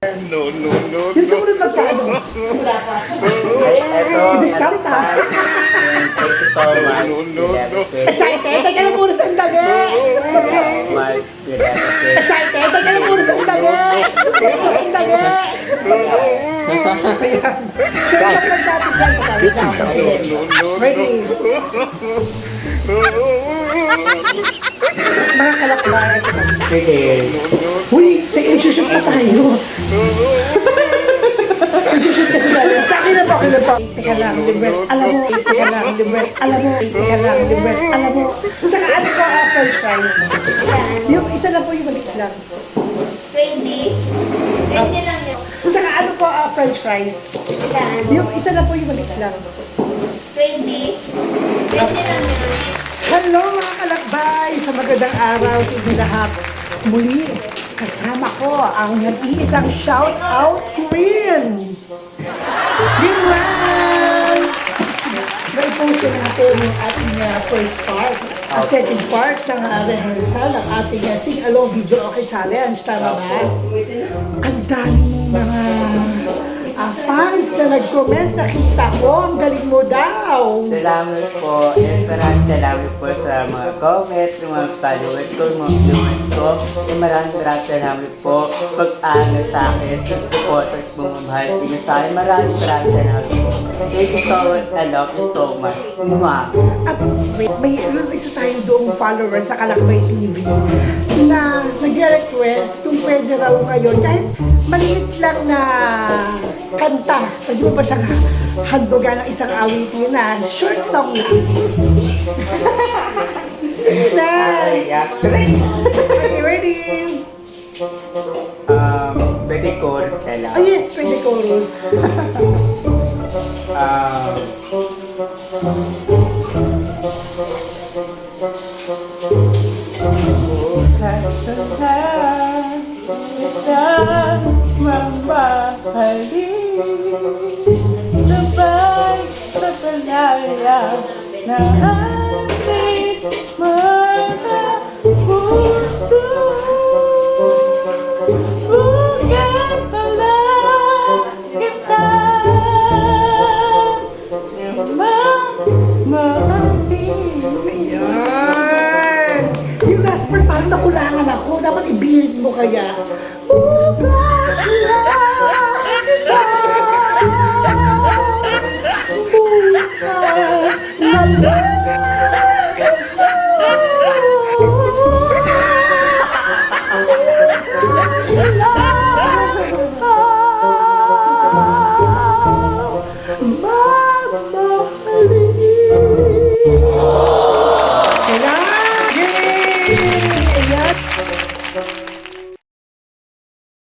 No, no, no, Yung sumunod magkano? Discount ha? Excited? Teka lang muna sandali! Excited? Teka lang muna sandali! Sandali! Ayan. Sure lang nagtatigyan ka. Ready? Mga kalakbayan. Uy, teka, nagsushoot pa tayo. Nagsushoot kasi tayo. Akin na po, akin na po. Teka lang, libre. Alam mo, teka lang, libre. Alam mo, teka lang, libre. Alam mo. Tsaka ano po, french fries. Yung isa lang po yung maliit lang. 20. 20 lang yun. Tsaka ano po, french fries. Yung isa lang po yung maliit lang. 20. 20 lang yun. Hello mga kalakbay! Sa magandang araw sa inyo lahat. Muli, kasama ko ang nag-iisang shout-out queen! Meanwhile, na-post na natin yung ating first part. Ang second part ng rehearsal ng ating sing-along video okay challenge. Tama ba? Ang daming mga fans na nag-comment, nakita ko, ang galing mo daw. Salamat po. Maraming salamat po sa mga comments, sa mga followers ko, mga viewers ko. Maraming salamat po pag-ano sa akin, supporters mo, mahal ko sa akin. Maraming salamat po. Thank you so much. I love you so much. Mwah. At may isa tayong doong followers sa Kalakbay TV na nag-request kung pwede raw ngayon kahit maliit lang na kanta. Pwede mo ba siyang handogan ng isang awitin na short song lang? Sige na! Okay, ready? Pwede ko rin kailangan. Oh yes, pwede chorus. Sabay sa palaya na ating mga puso. Bukan pala kita Ayan! Yung last part parang nakulangan ako. Dapat i-build mo kaya. Bukas lang!